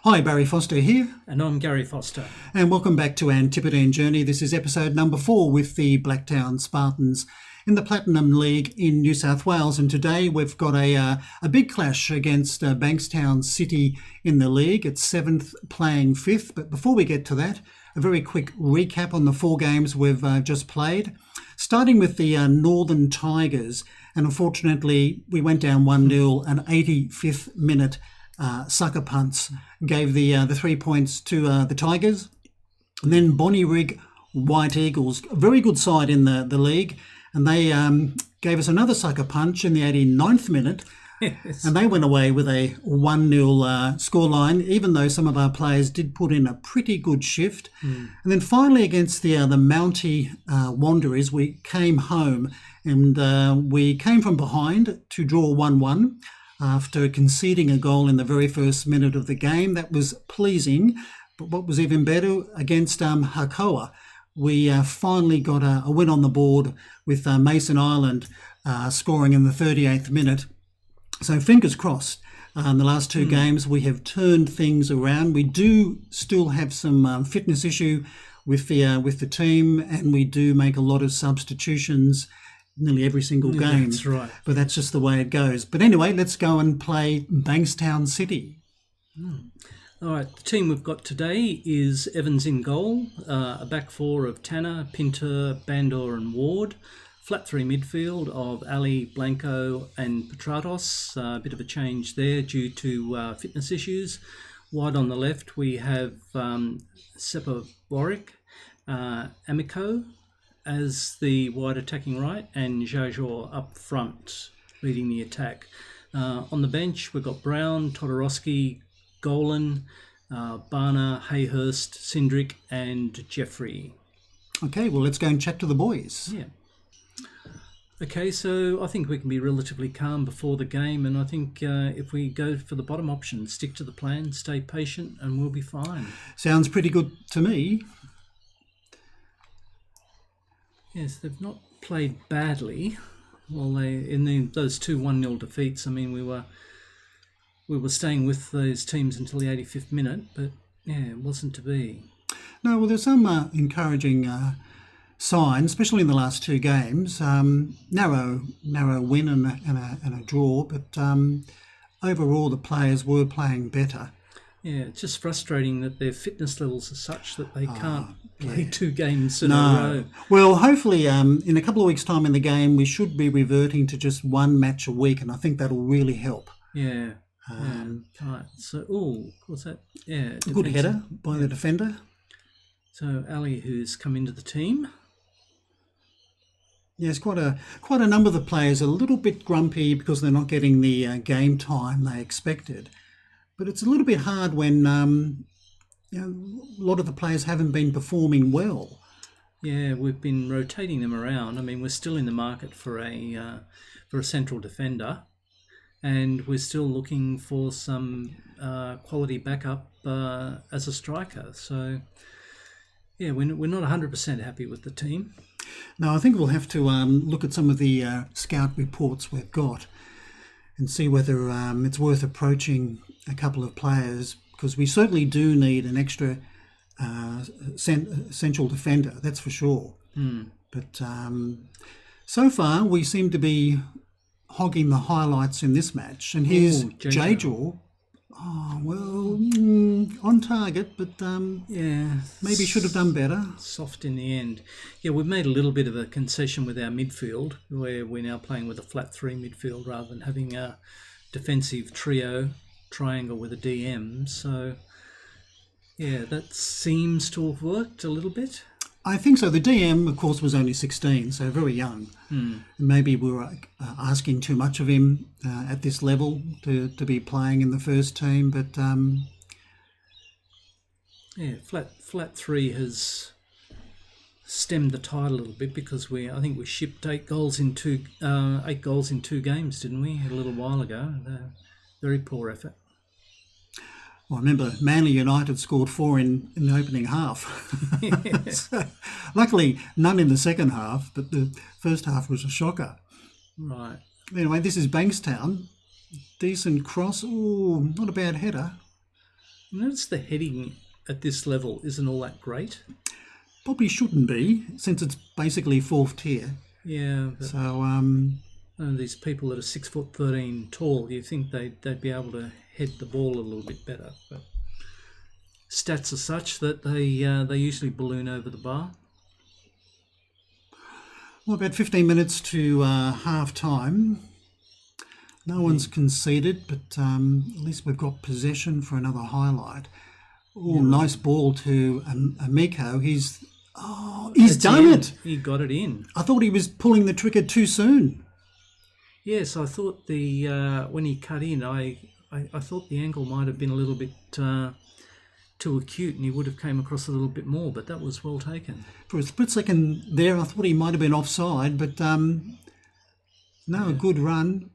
Hi, Barry Foster here, And I'm Gary Foster. and welcome back to Antipodean Journey. This is episode number 4 with the Blacktown Spartans in the Platinum League in New South Wales. And today we've got a big clash against Bankstown City in the league. It's 7th playing 5th. But before we get to that, a very quick recap on the 4 games we've just played. Starting with the Northern Tigers, and unfortunately we went down 1-0, an 85th minute sucker punts gave the 3 points to the Tigers. And then Bonnyrigg White Eagles, a very good side in the league, and they gave us another sucker punch in the 89th minute. Yes. And they went away with a 1-0 scoreline, even though some of our players did put in a pretty good shift. And then finally against the Mountie Wanderers, we came home and we came from behind to draw 1-1 after conceding a goal in the very first minute of the game. That was pleasing. But what was even better, against Hakoah, we finally got a win on the board with Mason Island scoring in the 38th minute. So fingers crossed. In the last 2 games, we have turned things around. We do still have some fitness issue with the team, and we do make a lot of substitutions nearly every single game. That's right. But that's just the way it goes. But anyway, let's go and play Bankstown City. All right, the team we've got today is Evans in goal, a back 4 of Tanner, Pinter, Bandor and Ward, flat 3 midfield of Ali, Blanco and Petratos. A bit of a change there due to fitness issues. Wide on the left we have Sepa Warwick, Amico as the wide attacking right, and Jajor up front leading the attack. On the bench we've got Brown, Todorowski, Golan, Barner, Hayhurst, Cindric and Jeffrey. Okay, well, let's go and chat to the boys. Yeah. Okay, so I think we can be relatively calm before the game, and I think if we go for the bottom option, stick to the plan, stay patient, and we'll be fine. Sounds pretty good to me. Yes, they've not played badly. Well, those 2 1-0 defeats, I mean, we were staying with those teams until the 85th minute, but yeah, it wasn't to be. No, well, there's some encouraging signs, especially in the last 2 games. Narrow win and a draw, but overall the players were playing better. Yeah, it's just frustrating that their fitness levels are such that they can't play 2 games in a row. Well, hopefully in a couple of weeks' time in the game, we should be reverting to just 1 match a week, and I think that'll really help. Yeah. Right. So, what's that? Yeah. Good header by the defender. So Ali, who's come into the team. Yes, quite a number of the players are a little bit grumpy because they're not getting the game time they expected. But it's a little bit hard when a lot of the players haven't been performing well. Yeah, we've been rotating them around. I mean, we're still in the market for a central defender, and we're still looking for some quality backup as a striker. So, yeah, we're not 100% happy with the team. No, I think we'll have to look at some of the scout reports we've got and see whether it's worth approaching a couple of players, because we certainly do need an extra central defender, that's for sure. But so far we seem to be hogging the highlights in this match. And here's Jajor. On target, but maybe should have done better. Soft in the end. Yeah, we've made a little bit of a concession with our midfield, where we're now playing with a flat 3 midfield rather than having a defensive triangle with a DM. So, yeah, that seems to have worked a little bit. I think so. The DM, of course, was only 16, so very young. Maybe we were asking too much of him at this level to be playing in the first team. But yeah, flat 3 has stemmed the tide a little bit, because I think we shipped 8 goals in 2 games, didn't we? A little while ago. Very poor effort. Well, I remember Manly United scored 4 in the opening half. So, luckily, none in the second half, but the first half was a shocker. Right. Anyway, this is Bankstown. Decent cross. Oh, not a bad header. Notice the heading at this level isn't all that great. Probably shouldn't be, since it's basically fourth tier. Yeah. But So, these people that are 6'13" tall, you think they'd be able to head the ball a little bit better. But stats are such that they usually balloon over the bar. well, about 15 minutes to half time. No one's conceded, but at least we've got possession for another highlight. Oh, nice ball to Amico. He's done it. He got it in. I thought he was pulling the trigger too soon. Yes, I thought when he cut in, I thought the angle might have been a little bit too acute, and he would have came across a little bit more. But that was well taken. For a split second there, I thought he might have been offside, but no, a good run.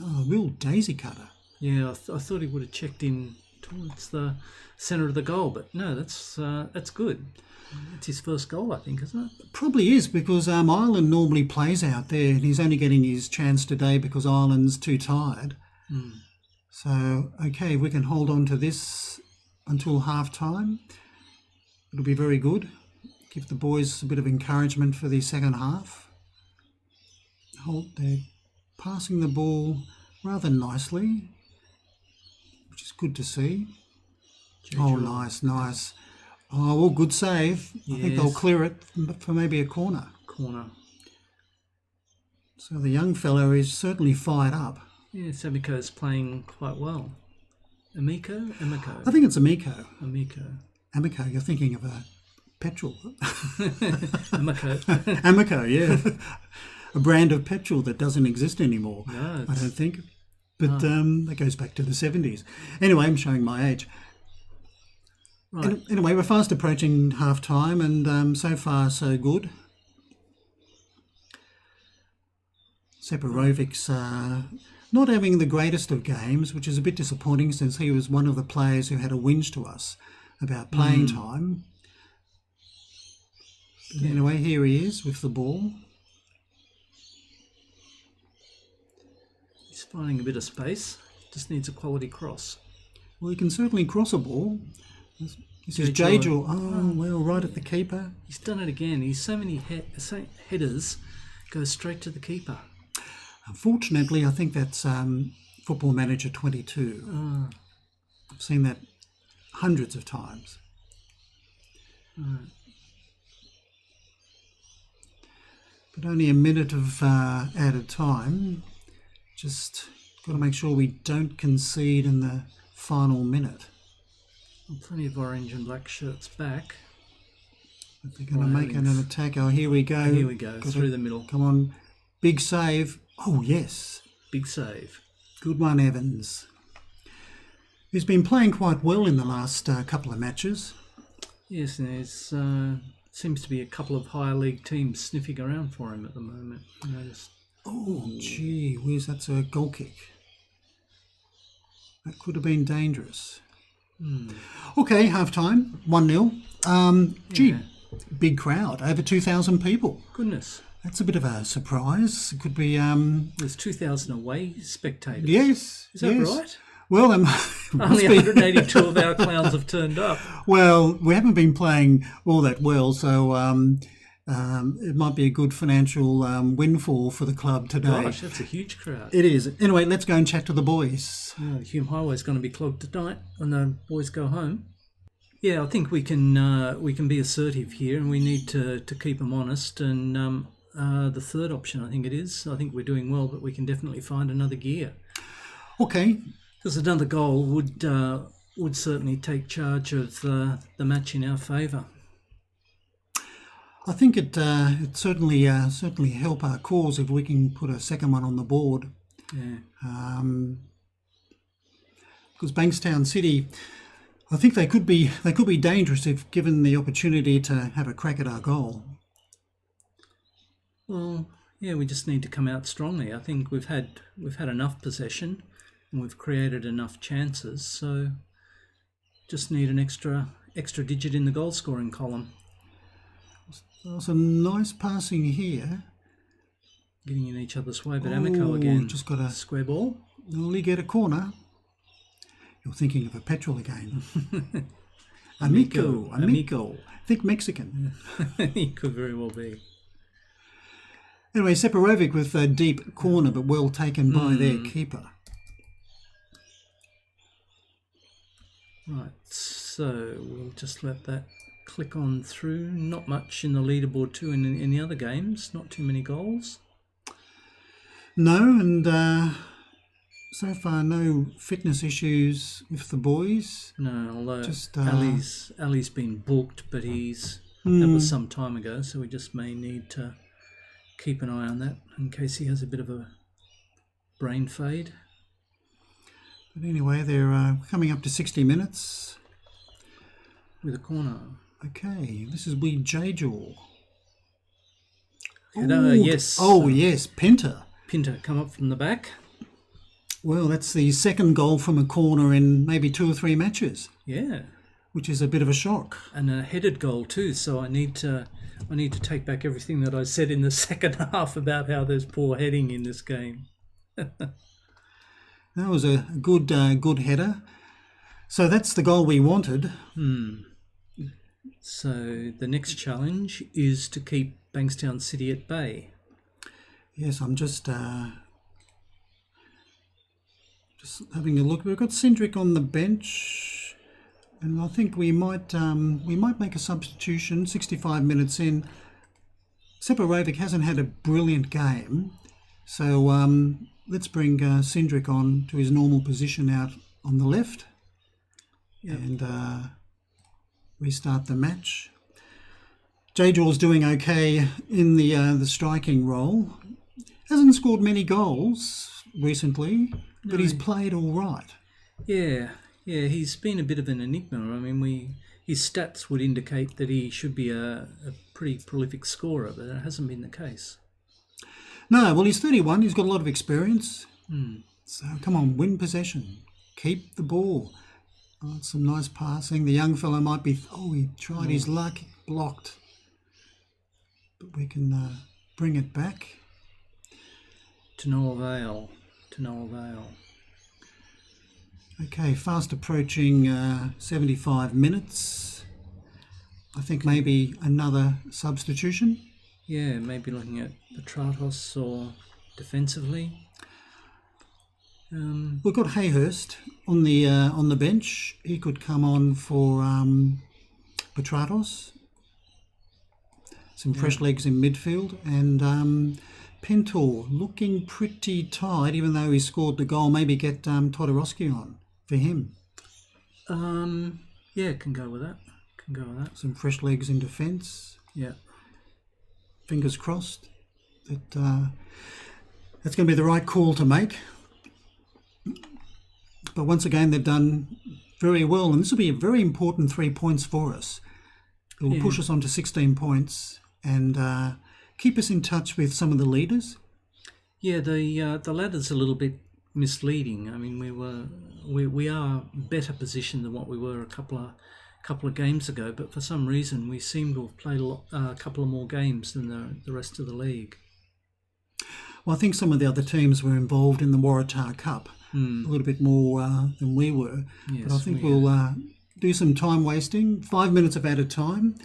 Oh, a real daisy cutter. Yeah, I thought he would have checked in towards the centre of the goal, but no, that's good. It's his first goal, I think, isn't it? Probably is, because Ireland normally plays out there, and he's only getting his chance today because Ireland's too tired. So, okay, we can hold on to this until half time. It'll be very good. Give the boys a bit of encouragement for the second half. They're passing the ball rather nicely, which is good to see. Oh, nice. Oh, well, good save. Yes. I think they'll clear it for maybe a corner. So the young fellow is certainly fired up. Yes, Amico's playing quite well. Amico? I think it's Amico. Amico, you're thinking of a petrol. Amico. Amico, yeah. A brand of petrol that doesn't exist anymore, No, I don't think. But that goes back to the 70s. Anyway, I'm showing my age. Right. Anyway, we're fast approaching half-time, and so far so good. Separovic's not having the greatest of games, which is a bit disappointing since he was one of the players who had a whinge to us about playing time. But anyway, here he is with the ball. He's finding a bit of space. Just needs a quality cross. Well, he can certainly cross a ball. This is J-Jaw. Oh, well, right at the keeper. He's done it again. He's so many headers go straight to the keeper. Unfortunately, I think that's Football Manager 22. I've seen that hundreds of times. But only a minute of added time. Just got to make sure we don't concede in the final minute. Plenty of orange and black shirts back. But they're going to make an attack. Oh, here we go. Here we go, through the middle. Come on. Big save. Oh, yes. Big save. Good one, Evans. He's been playing quite well in the last couple of matches. Yes, and there's seems to be a couple of higher league teams sniffing around for him at the moment. I noticed. Oh, gee whiz, that's a goal kick. That could have been dangerous. Okay, half-time, 1-0. Gee, big crowd, over 2,000 people. Goodness. That's a bit of a surprise. It could be... There's 2,000 away spectators. Yes. Is that right? Well, only 182 of our clowns have turned up. Well, we haven't been playing all that well, so it might be a good financial windfall for the club today. Gosh, that's a huge crowd. It is. Anyway, let's go and chat to the boys. The Hume Highway is going to be clogged tonight when the boys go home. Yeah, I think we can be assertive here, and we need to keep them honest. And the third option, I think it is. I think we're doing well, but we can definitely find another gear. Okay. Because another goal would certainly take charge of the match in our favour. I think it certainly help our cause if we can put a second one on the board. Yeah. Because Bankstown City, I think they could be dangerous if given the opportunity to have a crack at our goal. Well, yeah, we just need to come out strongly. I think we've had enough possession and we've created enough chances, so just need an extra digit in the goal scoring column. There's a nice passing here. Getting in each other's way, but Amico again. Just got a square ball. Only get a corner. You're thinking of a petrol again. Amico. Think Mexican. He could very well be. Anyway, Separovic with a deep corner, but well taken by their keeper. Right, so we'll just let that click on through. Not much in the leaderboard too in the other games. Not too many goals. No, and so far no fitness issues with the boys. No, although just Ali's been booked, but that was some time ago, so we just may need to keep an eye on that in case he has a bit of a brain fade. But anyway, they're coming up to 60 minutes. With a corner. Okay, this is wee J-Jaw. Yes. Oh, yes, Pinter. Pinter come up from the back. Well, that's the second goal from a corner in maybe 2 or 3 matches. Yeah. Which is a bit of a shock. And a headed goal too, so I need to take back everything that I said in the second half about how there's poor heading in this game. That was a good header. So that's the goal we wanted. So the next challenge is to keep Bankstown City at bay. Yes, I'm just having a look. We've got Cindric on the bench, and I think we might make a substitution. 65 minutes in. Separovic hasn't had a brilliant game, so let's bring Cindric on to his normal position out on the left, and restart the match. J-Jaw's doing okay in the striking role. Hasn't scored many goals recently, but he's played all right. Yeah, he's been a bit of an enigma. I mean, his stats would indicate that he should be a pretty prolific scorer, but that hasn't been the case. No, well, he's 31. He's got a lot of experience. So come on, win possession. Keep the ball. Oh, some nice passing. The young fellow might be... Oh, he tried his luck. Blocked. But we can bring it back. To no avail. Okay, fast approaching 75 minutes. I think maybe another substitution. Yeah, maybe looking at Petratos or defensively. We've got Hayhurst on the bench. He could come on for Petratos. Some fresh legs in midfield, and Pintor looking pretty tight, even though he scored the goal. Maybe get Todorowski on for him. Yeah, can go with that. Some fresh legs in defence. Yeah. Fingers crossed that that's going to be the right call to make. But once again, they've done very well, and this will be a very important 3 points for us. It will push us on to 16 points and keep us in touch with some of the leaders. Yeah, the ladder's a little bit misleading. I mean, we are better positioned than what we were a couple of games ago, but for some reason we seem to have played a couple of more games than the rest of the league. Well, I think some of the other teams were involved in the Waratah Cup a little bit more than we were. Yes, but I think we'll do some time wasting, 5 minutes of added time.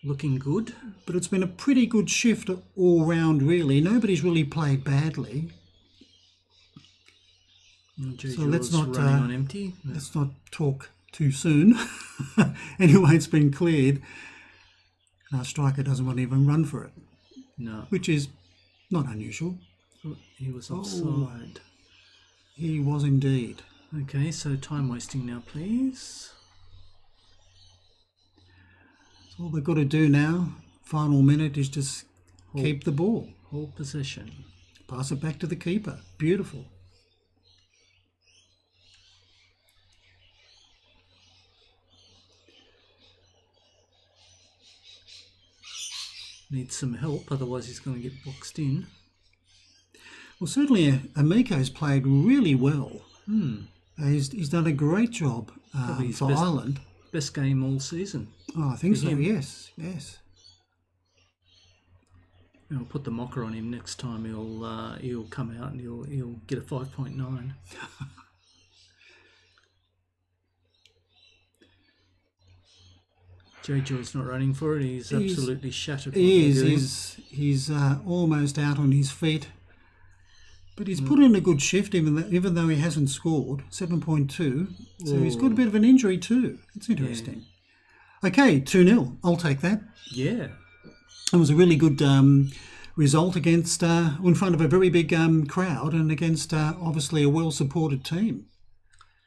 Looking good. But it's been a pretty good shift all round, really. Nobody's really played badly. So let's not running on empty. Let's not talk too soon. Anyway, it's been cleared. And our striker doesn't want to even run for it. No. Which is not unusual. He was offside. He was indeed. Okay, so time wasting now, please. So all they've got to do now, final minute, is just keep the ball. Hold possession. Pass it back to the keeper. Beautiful. Needs some help, otherwise he's going to get boxed in. Well, certainly Amico's played really well. He's done a great job for Ireland. Best game all season. Oh, I think so, yes. I'll put the mocker on him next time. He'll come out and he'll get a 5.9. Jay Joy's not running for it. He's absolutely shattered. He is. He's almost out on his feet. But he's put in a good shift, even though he hasn't scored. 7.2. So he's got a bit of an injury too. It's interesting. Yeah. Okay, 2-0. I'll take that. Yeah. It was a really good result against in front of a very big crowd and against obviously a well-supported team.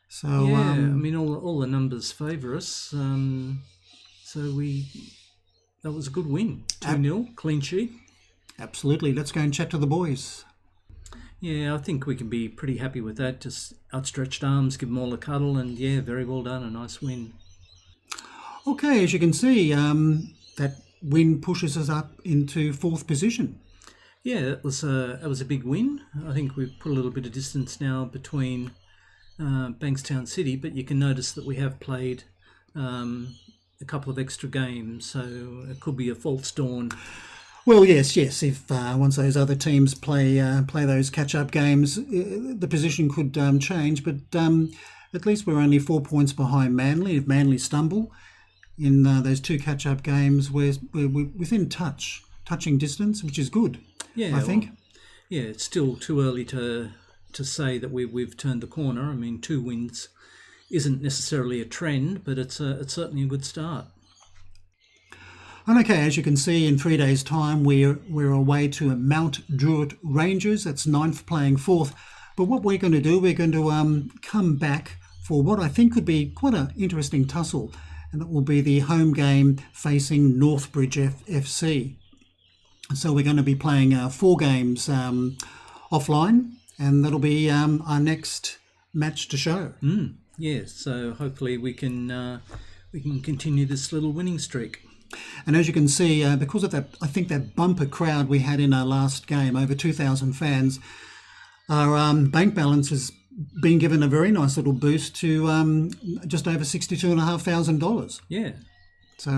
So I mean, all the numbers favour us. So that was a good win. 2-0, clean sheet. Absolutely. Let's go and chat to the boys. Yeah, I think we can be pretty happy with that. Just outstretched arms, give them all a cuddle, and very well done. A nice win. Okay, as you can see, that win pushes us up into 4th position. Yeah, that was a big win. I think we've put a little bit of distance now between Bankstown City, but you can notice that we have played a couple of extra games, so it could be a false dawn. Well, yes. If once those other teams play those catch-up games, the position could change. But at least we're only 4 points behind Manly. If Manly stumble in those 2 catch-up games, we're within touching distance, which is good. Yeah, I think. It's still too early to say that we've turned the corner. I mean, 2 wins isn't necessarily a trend, but it's certainly a good start. And okay, as you can see, in 3 days' time, we're away to Mount Druitt Rangers. That's 9th playing 4th. But what we're going to do, we're going to come back for what I think could be quite an interesting tussle, and that will be the home game facing Northbridge FC. So we're going to be playing 4 games offline, and that'll be our next match to show. Yes, so hopefully we can continue this little winning streak. And as you can see, because of that, I think that bumper crowd we had in our last game, over 2,000 fans, our bank balance has been given a very nice little boost to just over $62,500. Yeah. So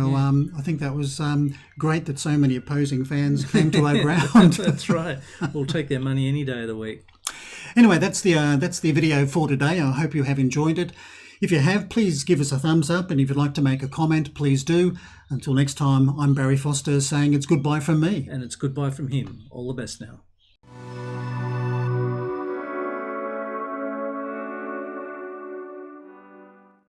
I think that was great that so many opposing fans came to our ground. That's right. We'll take their money any day of the week. Anyway, that's the video for today. I hope you have enjoyed it. If you have, please give us a thumbs up, and if you'd like to make a comment, please do. Until next time, I'm Barry Foster saying it's goodbye from me. And it's goodbye from him. All the best now.